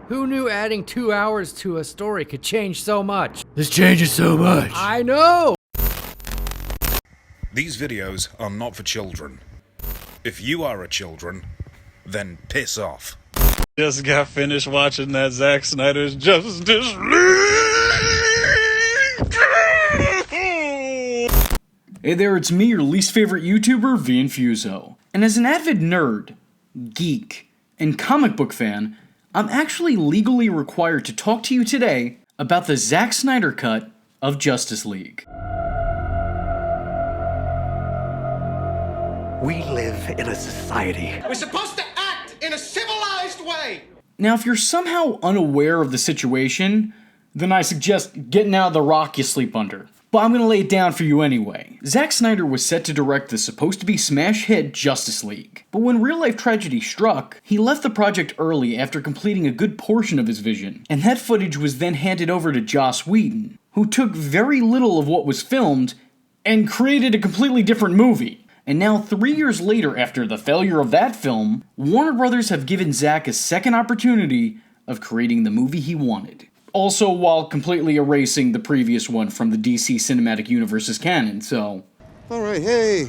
Who knew adding 2 hours to a story could change so much? This changes so much. I know! These videos are not for children. If you are a children, then piss off. Just got finished watching that Zack Snyder's Justice League. Hey there, it's me, your least favorite YouTuber, Infuso. And as an avid nerd, geek, and comic book fan, I'm actually legally required to talk to you today about the Zack Snyder Cut of Justice League. We live in a society. We're supposed to act in a civilized way. Now, if you're somehow unaware of the situation, then I suggest getting out of the rock you sleep under. But I'm gonna lay it down for you anyway. Zack Snyder was set to direct the supposed-to-be smash hit Justice League. But when real-life tragedy struck, he left the project early after completing a good portion of his vision. And that footage was then handed over to Joss Whedon, who took very little of what was filmed and created a completely different movie. And now, 3 years later after the failure of that film, Warner Brothers have given Zack a second opportunity of creating the movie he wanted. Also while completely erasing the previous one from the DC Cinematic Universe's canon, so... Alright, hey.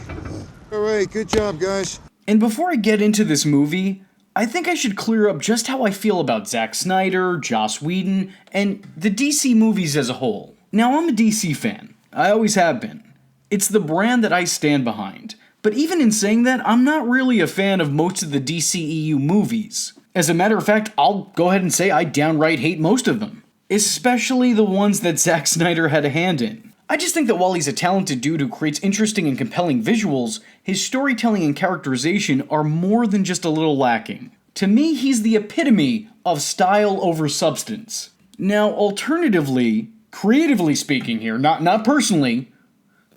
Alright, good job, guys. And before I get into this movie, I think I should clear up just how I feel about Zack Snyder, Joss Whedon, and the DC movies as a whole. Now, I'm a DC fan. I always have been. It's the brand that I stand behind. But even in saying that, I'm not really a fan of most of the DCEU movies. As a matter of fact, I'll go ahead and say I downright hate most of them. Especially the ones that Zack Snyder had a hand in. I just think that while he's a talented dude who creates interesting and compelling visuals, his storytelling and characterization are more than just a little lacking. To me, he's the epitome of style over substance. Now, alternatively, creatively speaking here, not personally,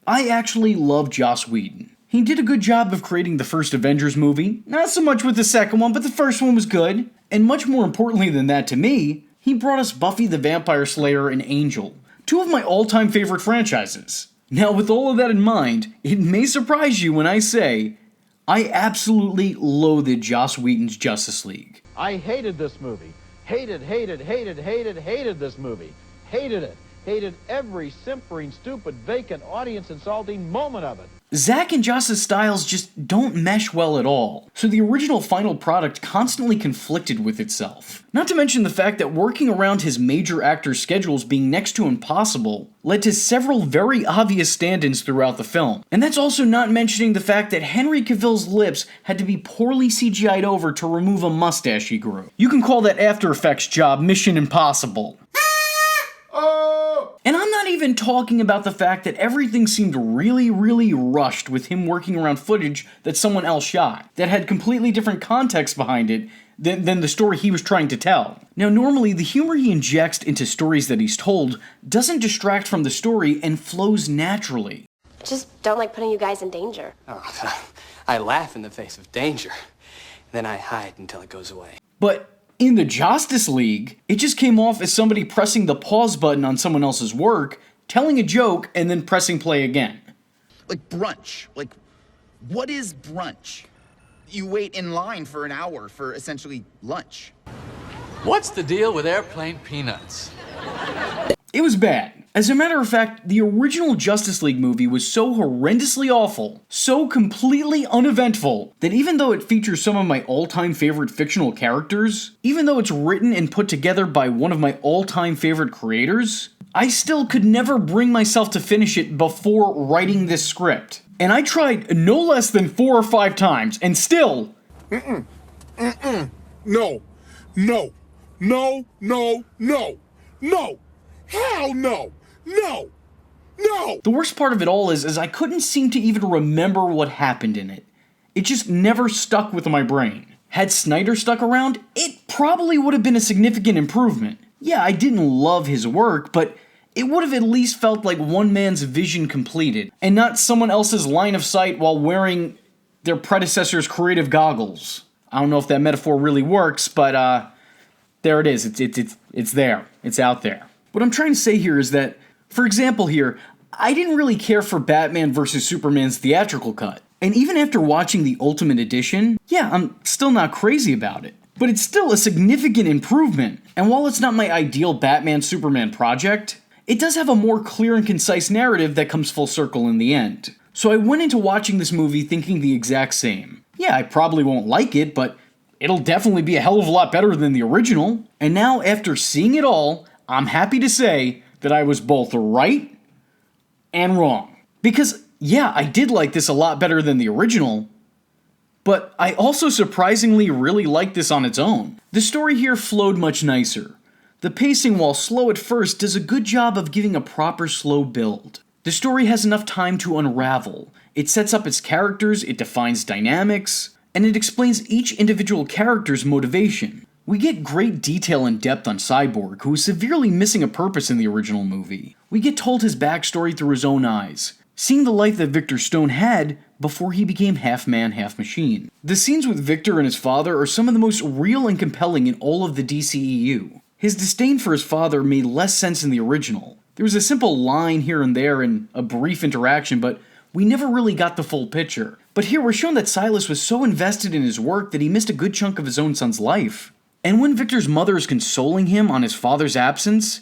I actually love Joss Whedon. He did a good job of creating the first Avengers movie, not so much with the second one, but the first one was good. And much more importantly than that to me, he brought us Buffy the Vampire Slayer and Angel, two of my all-time favorite franchises. Now, with all of that in mind, it may surprise you when I say, I absolutely loathed Joss Whedon's Justice League. I hated this movie. Hated this movie. Hated it. Hated every simpering, stupid, vacant, audience-insulting moment of it. Zack and Joss's styles just don't mesh well at all, so the original final product constantly conflicted with itself. Not to mention the fact that working around his major actors' schedules being next to impossible led to several very obvious stand-ins throughout the film. And that's also not mentioning the fact that Henry Cavill's lips had to be poorly CGI'd over to remove a mustache he grew. You can call that After Effects job Mission Impossible. And I'm not even talking about the fact that everything seemed really rushed with him working around footage that someone else shot, that had completely different context behind it than the story he was trying to tell. Now, normally, the humor he injects into stories that he's told doesn't distract from the story and flows naturally. I just don't like putting you guys in danger. Oh, I laugh in the face of danger. Then I hide until it goes away. But in the Justice League, it just came off as somebody pressing the pause button on someone else's work, telling a joke, and then pressing play again. Like brunch. Like, what is brunch? You wait in line for an hour for essentially lunch. What's the deal with airplane peanuts? It was bad. As a matter of fact, the original Justice League movie was so horrendously awful, so completely uneventful, that even though it features some of my all-time favorite fictional characters, even though it's written and put together by one of my all-time favorite creators, I still could never bring myself to finish it before writing this script. And I tried no less than 4 or 5 times, and still... No. Hell no! No! The worst part of it all is I couldn't seem to even remember what happened in it. It just never stuck with my brain. Had Snyder stuck around, it probably would have been a significant improvement. Yeah, I didn't love his work, but it would have at least felt like one man's vision completed, and not someone else's line of sight while wearing their predecessor's creative goggles. I don't know if that metaphor really works, but there it is. It's there. It's out there. What I'm trying to say here is that, for example here, I didn't really care for Batman vs. Superman's theatrical cut. And even after watching the Ultimate Edition, yeah, I'm still not crazy about it. but it's still a significant improvement. And while it's not my ideal Batman-Superman project, it does have a more clear and concise narrative that comes full circle in the end. So I went into watching this movie thinking the exact same. Yeah, I probably won't like it, but it'll definitely be a hell of a lot better than the original. And now, after seeing it all, I'm happy to say that I was both right and wrong. Because, yeah, I did like this a lot better than the original, but I also surprisingly really liked this on its own. The story here flowed much nicer. The pacing, while slow at first, does a good job of giving a proper slow build. The story has enough time to unravel. It sets up its characters, it defines dynamics, and it explains each individual character's motivation. We get great detail and depth on Cyborg, who is severely missing a purpose in the original movie. We get told his backstory through his own eyes, seeing the life that Victor Stone had before he became half man, half machine. The scenes with Victor and his father are some of the most real and compelling in all of the DCEU. His disdain for his father made less sense in the original. There was a simple line here and there and a brief interaction, but we never really got the full picture. But here we're shown that Silas was so invested in his work that he missed a good chunk of his own son's life. And when Victor's mother is consoling him on his father's absence,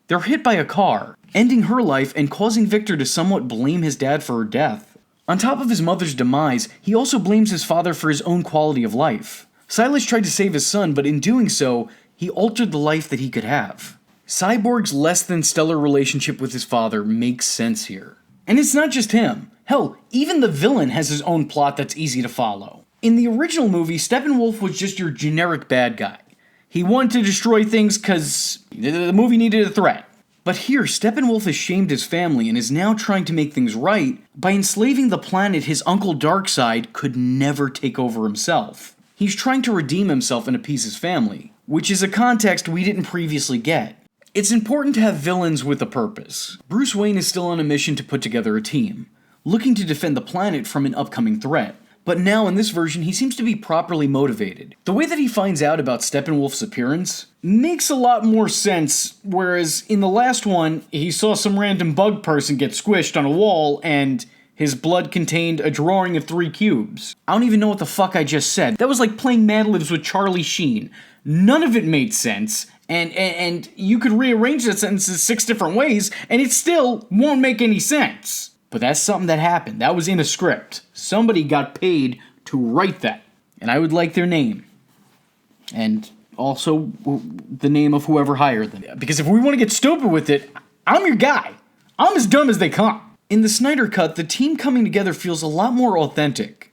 they're hit by a car, ending her life and causing Victor to somewhat blame his dad for her death. On top of his mother's demise, he also blames his father for his own quality of life. Silas tried to save his son, but in doing so, he altered the life that he could have. Cyborg's less than stellar relationship with his father makes sense here. And it's not just him. Hell, even the villain has his own plot that's easy to follow. In the original movie, Steppenwolf was just your generic bad guy. He wanted to destroy things because the movie needed a threat. But here, Steppenwolf has shamed his family and is now trying to make things right by enslaving the planet his uncle Darkseid could never take over himself. He's trying to redeem himself and appease his family, which is a context we didn't previously get. It's important to have villains with a purpose. Bruce Wayne is still on a mission to put together a team, looking to defend the planet from an upcoming threat. But now in this version, he seems to be properly motivated. The way that he finds out about Steppenwolf's appearance makes a lot more sense, whereas in the last one, he saw some random bug person get squished on a wall and his blood contained a drawing of 3 cubes. I don't even know what the fuck I just said. That was like playing Mad Libs with Charlie Sheen. None of it made sense, and you could rearrange that sentence in 6 different ways, and it still won't make any sense. But that's something that happened. That was in a script. Somebody got paid to write that. And I would like their name. And also the name of whoever hired them. Because if we want to get stupid with it, I'm your guy. I'm as dumb as they come. In the Snyder Cut, the team coming together feels a lot more authentic.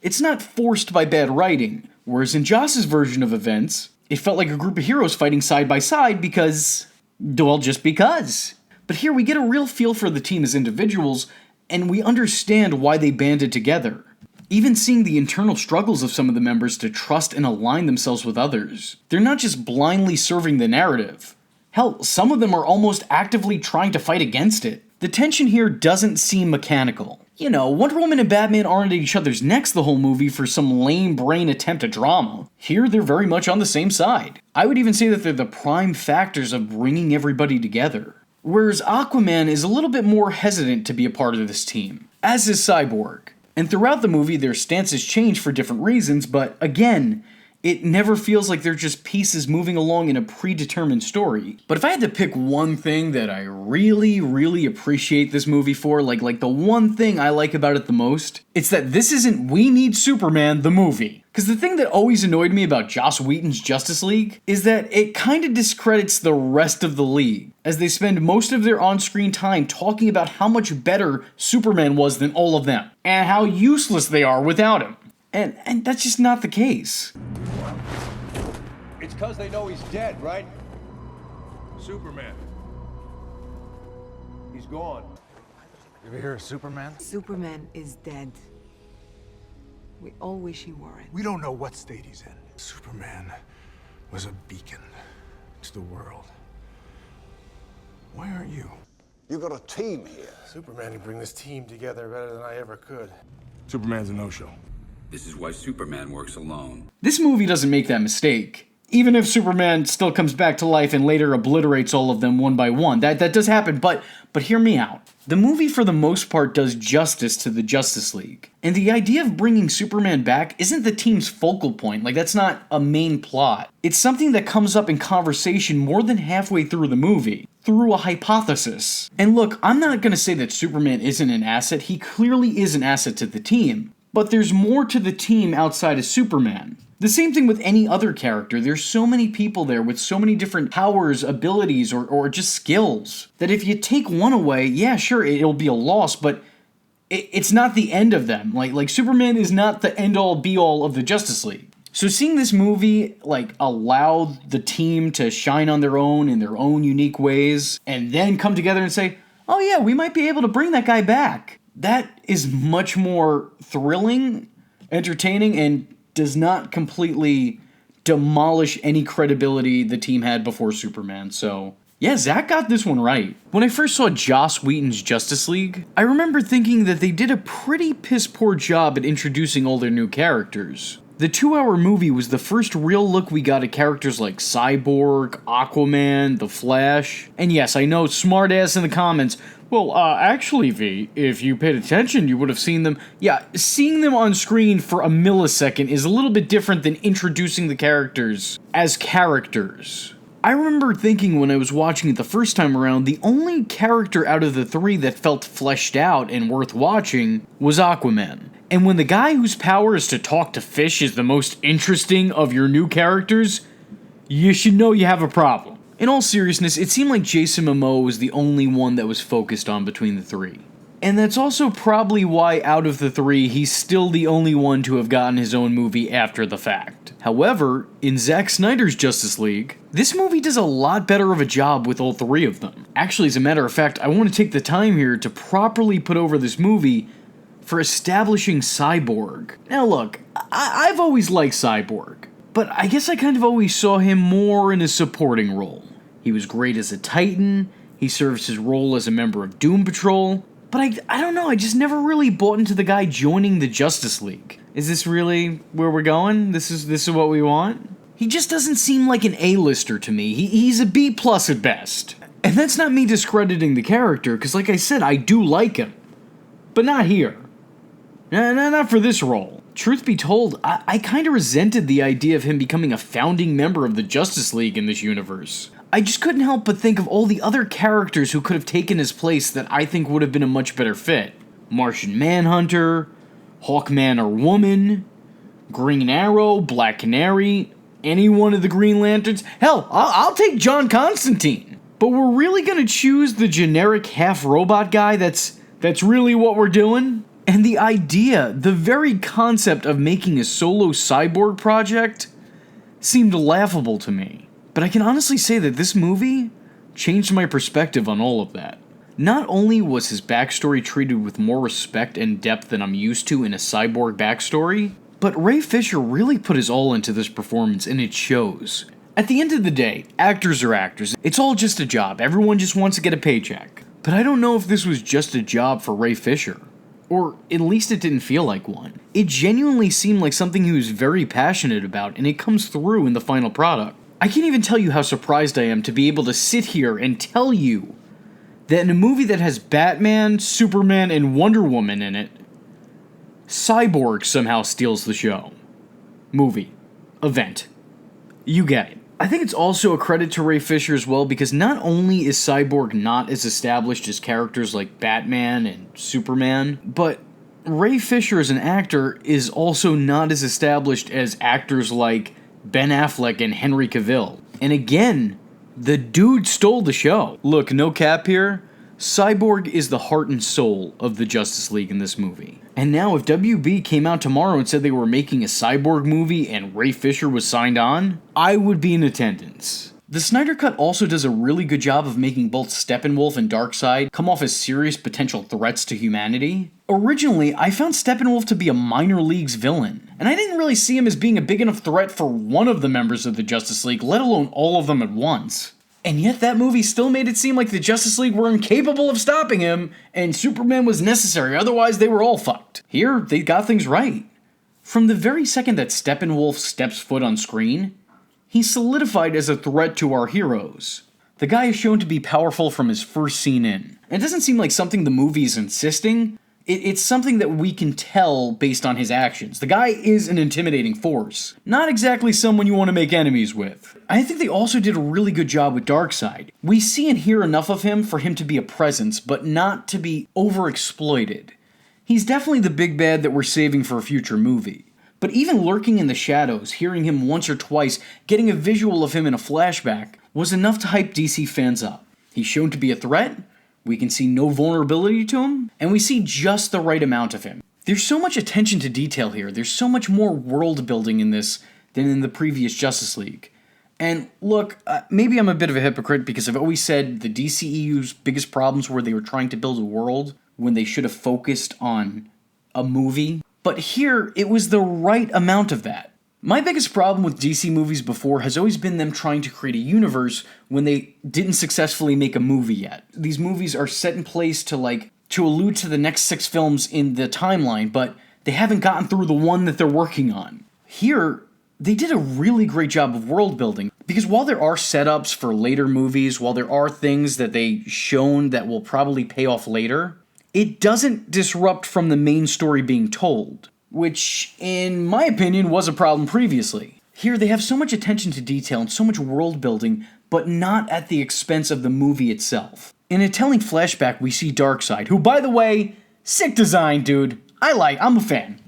It's not forced by bad writing, whereas in Joss's version of events, it felt like a group of heroes fighting side by side because, well, just because. But here we get a real feel for the team as individuals, and we understand why they banded together. Even seeing the internal struggles of some of the members to trust and align themselves with others. They're not just blindly serving the narrative. Hell, some of them are almost actively trying to fight against it. The tension here doesn't seem mechanical. You know, Wonder Woman and Batman aren't at each other's necks the whole movie for some lame brain attempt at drama. Here, they're very much on the same side. I would even say that they're the prime factors of bringing everybody together. Whereas Aquaman is a little bit more hesitant to be a part of this team, as is Cyborg. And throughout the movie, their stances change for different reasons, but again, it never feels like they're just pieces moving along in a predetermined story. But if I had to pick one thing that I really, really appreciate this movie for, like the one thing I like about it the most, it's that this isn't We Need Superman, the movie. Because the thing that always annoyed me about Joss Whedon's Justice League is that it kind of discredits the rest of the league, as they spend most of their on-screen time talking about how much better Superman was than all of them, and how useless they are without him. And that's just not the case. It's because they know he's dead, right? Superman. He's gone. You ever hear of Superman? Superman is dead. We all wish he weren't. We don't know what state he's in. Superman was a beacon to the world. Why aren't you? You got a team here. Superman can bring this team together better than I ever could. Superman's a no-show. This is why Superman works alone. This movie doesn't make that mistake. Even if Superman still comes back to life and later obliterates all of them one by one. That does happen, but hear me out. The movie, for the most part, does justice to the Justice League. And the idea of bringing Superman back isn't the team's focal point. Like, that's not a main plot. It's something that comes up in conversation more than halfway through the movie, through a hypothesis. And look, I'm not gonna say that Superman isn't an asset. He clearly is an asset to the team. But there's more to the team outside of Superman. The same thing with any other character. There's so many people there with so many different powers, abilities, or just skills, that if you take one away, yeah, sure, it'll be a loss, but it's not the end of them. Like Superman is not the end-all, be-all of the Justice League. So seeing this movie, allow the team to shine on their own in their own unique ways, and then come together and say, oh yeah, we might be able to bring that guy back. That is much more thrilling, entertaining, and does not completely demolish any credibility the team had before Superman. So, yeah, Zack got this one right. When I first saw Joss Whedon's Justice League, I remember thinking that they did a pretty piss-poor job at introducing all their new characters. The 2-hour movie was the first real look we got at characters like Cyborg, Aquaman, The Flash, and yes, I know, smartass in the comments, well, actually, V, if you paid attention, you would have seen them. Yeah, seeing them on screen for a millisecond is a little bit different than introducing the characters as characters. I remember thinking when I was watching it the first time around, the only character out of the three that felt fleshed out and worth watching was Aquaman. And when the guy whose power is to talk to fish is the most interesting of your new characters, you should know you have a problem. In all seriousness, it seemed like Jason Momoa was the only one that was focused on between the three. And that's also probably why out of the three, he's still the only one to have gotten his own movie after the fact. However, in Zack Snyder's Justice League, this movie does a lot better of a job with all three of them. Actually, as a matter of fact, I want to take the time here to properly put over this movie for establishing Cyborg. Now look, I've always liked Cyborg, but I guess I kind of always saw him more in a supporting role. He was great as a Titan, he serves his role as a member of Doom Patrol, but I don't know, I just never really bought into the guy joining the Justice League. Is this really where we're going? This is what we want? He just doesn't seem like an A-lister to me. He's a B+ at best. And that's not me discrediting the character, because like I said, I do like him. But not here. Not for this role. Truth be told, I kinda resented the idea of him becoming a founding member of the Justice League in this universe. I just couldn't help but think of all the other characters who could have taken his place that I think would have been a much better fit. Martian Manhunter, Hawkman or Woman, Green Arrow, Black Canary, any one of the Green Lanterns. Hell, I'll take John Constantine. But we're really gonna choose the generic half-robot guy that's really what we're doing? And the idea, the very concept of making a solo Cyborg project seemed laughable to me. But I can honestly say that this movie changed my perspective on all of that. Not only was his backstory treated with more respect and depth than I'm used to in a Cyborg backstory, but Ray Fisher really put his all into this performance, and it shows. At the end of the day, actors are actors. It's all just a job. Everyone just wants to get a paycheck. But I don't know if this was just a job for Ray Fisher. Or at least it didn't feel like one. It genuinely seemed like something he was very passionate about, and it comes through in the final product. I can't even tell you how surprised I am to be able to sit here and tell you that in a movie that has Batman, Superman, and Wonder Woman in it, Cyborg somehow steals the show. Movie. Event. You get it. I think it's also a credit to Ray Fisher as well, because not only is Cyborg not as established as characters like Batman and Superman, but Ray Fisher as an actor is also not as established as actors like Ben Affleck and Henry Cavill. And again, the dude stole the show. Look, no cap here, Cyborg is the heart and soul of the Justice League in this movie. And now if WB came out tomorrow and said they were making a Cyborg movie and Ray Fisher was signed on, I would be in attendance. The Snyder Cut also does a really good job of making both Steppenwolf and Darkseid come off as serious potential threats to humanity. Originally, I found Steppenwolf to be a minor leagues villain, and I didn't really see him as being a big enough threat for one of the members of the Justice League, let alone all of them at once. And yet that movie still made it seem like the Justice League were incapable of stopping him, and Superman was necessary, otherwise they were all fucked. Here, they got things right. From the very second that Steppenwolf steps foot on screen, he's solidified as a threat to our heroes. The guy is shown to be powerful from his first scene in. It doesn't seem like something the movie is insisting. It's something that we can tell based on his actions. The guy is an intimidating force. Not exactly someone you want to make enemies with. I think they also did a really good job with Darkseid. We see and hear enough of him for him to be a presence, but not to be overexploited. He's definitely the big bad that we're saving for a future movie. But even lurking in the shadows, hearing him once or twice, getting a visual of him in a flashback, was enough to hype DC fans up. He's shown to be a threat, we can see no vulnerability to him, and we see just the right amount of him. There's so much attention to detail here, there's so much more world building in this than in the previous Justice League. And look, maybe I'm a bit of a hypocrite because I've always said the DCEU's biggest problems were they were trying to build a world when they should have focused on a movie. But here, it was the right amount of that. My biggest problem with DC movies before has always been them trying to create a universe when they didn't successfully make a movie yet. These movies are set in place to allude to the next 6 films in the timeline, but they haven't gotten through the one that they're working on. Here, they did a really great job of world building, because while there are setups for later movies, while there are things that they've shown that will probably pay off later, it doesn't disrupt from the main story being told, which, in my opinion, was a problem previously. Here, they have so much attention to detail and so much world building, but not at the expense of the movie itself. In a telling flashback, we see Darkseid, who, by the way, sick design, dude. I'm a fan.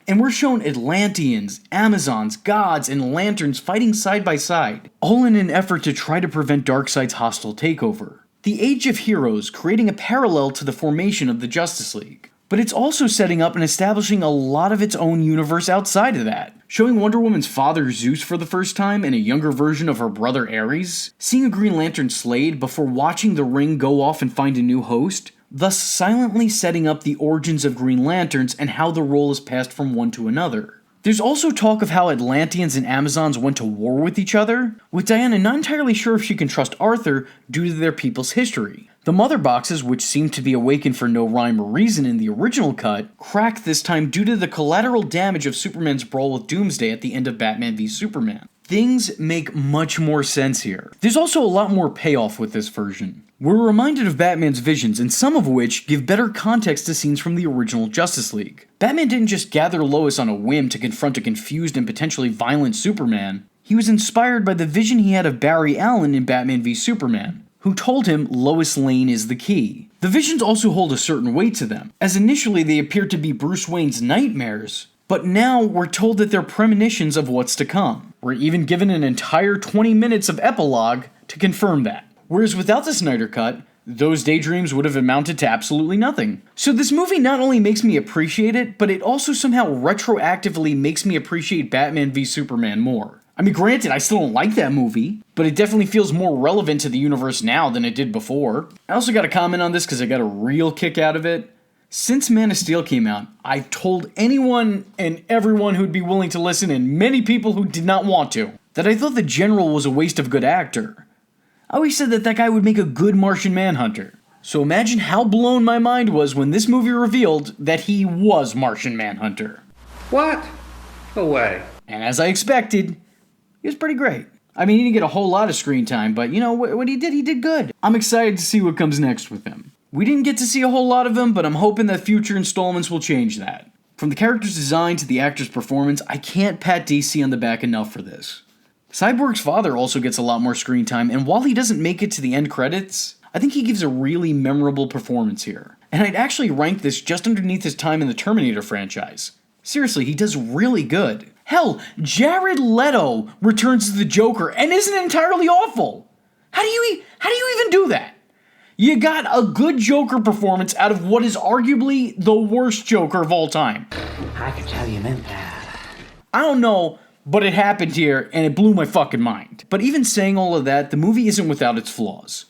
And we're shown Atlanteans, Amazons, gods, and lanterns fighting side by side, all in an effort to try to prevent Darkseid's hostile takeover. The Age of Heroes, creating a parallel to the formation of the Justice League. But it's also setting up and establishing a lot of its own universe outside of that. Showing Wonder Woman's father Zeus for the first time and a younger version of her brother Ares. Seeing a Green Lantern Slade before watching the Ring go off and find a new host. Thus silently setting up the origins of Green Lanterns and how the role is passed from one to another. There's also talk of how Atlanteans and Amazons went to war with each other, with Diana not entirely sure if she can trust Arthur due to their people's history. The Mother Boxes, which seemed to be awakened for no rhyme or reason in the original cut, cracked this time due to the collateral damage of Superman's brawl with Doomsday at the end of Batman v Superman. Things make much more sense here. There's also a lot more payoff with this version. We're reminded of Batman's visions, and some of which give better context to scenes from the original Justice League. Batman didn't just gather Lois on a whim to confront a confused and potentially violent Superman. He was inspired by the vision he had of Barry Allen in Batman v Superman, who told him Lois Lane is the key. The visions also hold a certain weight to them, as initially they appeared to be Bruce Wayne's nightmares, but now we're told that they're premonitions of what's to come. We're even given an entire 20 minutes of epilogue to confirm that. Whereas without the Snyder Cut, those daydreams would have amounted to absolutely nothing. So this movie not only makes me appreciate it, but it also somehow retroactively makes me appreciate Batman v Superman more. I mean, granted, I still don't like that movie, but it definitely feels more relevant to the universe now than it did before. I also got to comment on this because I got a real kick out of it. Since Man of Steel came out, I've told anyone and everyone who'd be willing to listen, and many people who did not want to, that I thought the General was a waste of good actor. I always said that guy would make a good Martian Manhunter. So imagine how blown my mind was when this movie revealed that he was Martian Manhunter. What? No way. And as I expected, he was pretty great. I mean, he didn't get a whole lot of screen time, but you know, what he did good. I'm excited to see what comes next with him. We didn't get to see a whole lot of him, but I'm hoping that future installments will change that. From the character's design to the actor's performance, I can't pat DC on the back enough for this. Cyborg's father also gets a lot more screen time, and while he doesn't make it to the end credits, I think he gives a really memorable performance here. And I'd actually rank this just underneath his time in the Terminator franchise. Seriously, he does really good. Hell, Jared Leto returns as the Joker and isn't entirely awful. How do you even do that? You got a good Joker performance out of what is arguably the worst Joker of all time. I could tell you meant that. I don't know, but it happened here, and it blew my fucking mind. But even saying all of that, the movie isn't without its flaws.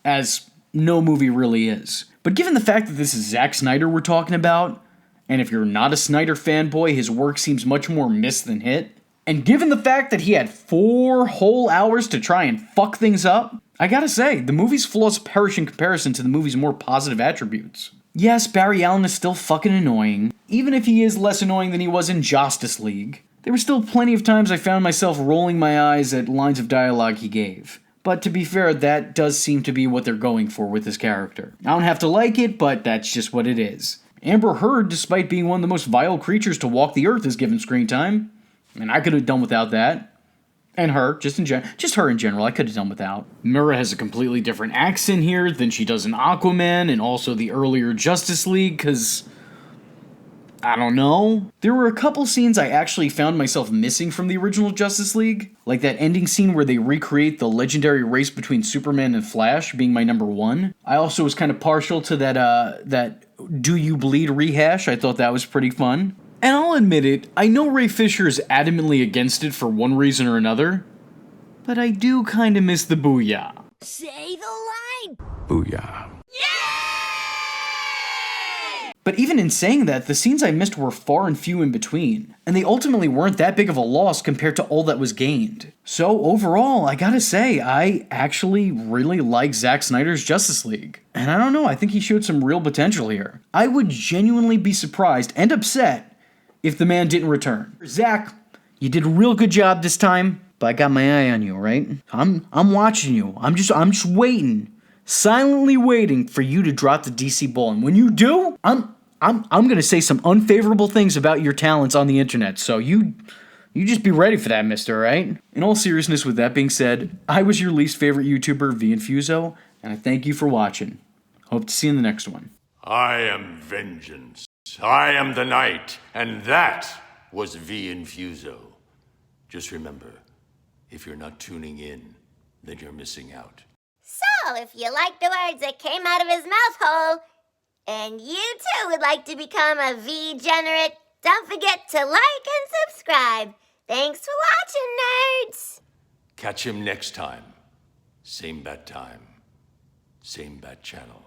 As no movie really is. But given the fact that this is Zack Snyder we're talking about, and if you're not a Snyder fanboy, his work seems much more miss than hit, and given the fact that he had 4 whole hours to try and fuck things up, I gotta say, the movie's flaws perish in comparison to the movie's more positive attributes. Yes, Barry Allen is still fucking annoying, even if he is less annoying than he was in Justice League. There were still plenty of times I found myself rolling my eyes at lines of dialogue he gave. But to be fair, that does seem to be what they're going for with his character. I don't have to like it, but that's just what it is. Amber Heard, despite being one of the most vile creatures to walk the earth, is given screen time. And I could have done without that. And her, just her in general, I could have done without. Mira has a completely different accent here than she does in Aquaman, and also the earlier Justice League, because I don't know. There were a couple scenes I actually found myself missing from the original Justice League, like that ending scene where they recreate the legendary race between Superman and Flash being my number one. I also was kind of partial to that Do You Bleed rehash. I thought that was pretty fun. And I'll admit it, I know Ray Fisher is adamantly against it for one reason or another, but I do kind of miss the booyah. Say the line! Booyah. But even in saying that, the scenes I missed were far and few in between, and they ultimately weren't that big of a loss compared to all that was gained. So overall, I gotta say, I actually really like Zack Snyder's Justice League. And I don't know, I think he showed some real potential here. I would genuinely be surprised and upset if the man didn't return. Zack, you did a real good job this time, but I got my eye on you, right? I'm watching you. I'm just waiting, silently waiting for you to drop the DC ball. And when you do, I'm gonna say some unfavorable things about your talents on the internet. So you just be ready for that, mister, right? In all seriousness, with that being said, I was your least favorite YouTuber, Infuso, and I thank you for watching. Hope to see you in the next one. I am vengeance. I am the night, and that was Infuso. Just remember, if you're not tuning in, then you're missing out. So, if you like the words that came out of his mouth hole, and you too would like to become a V-generate, don't forget to like and subscribe. Thanks for watching, nerds! Catch him next time. Same bat time, same bat channel.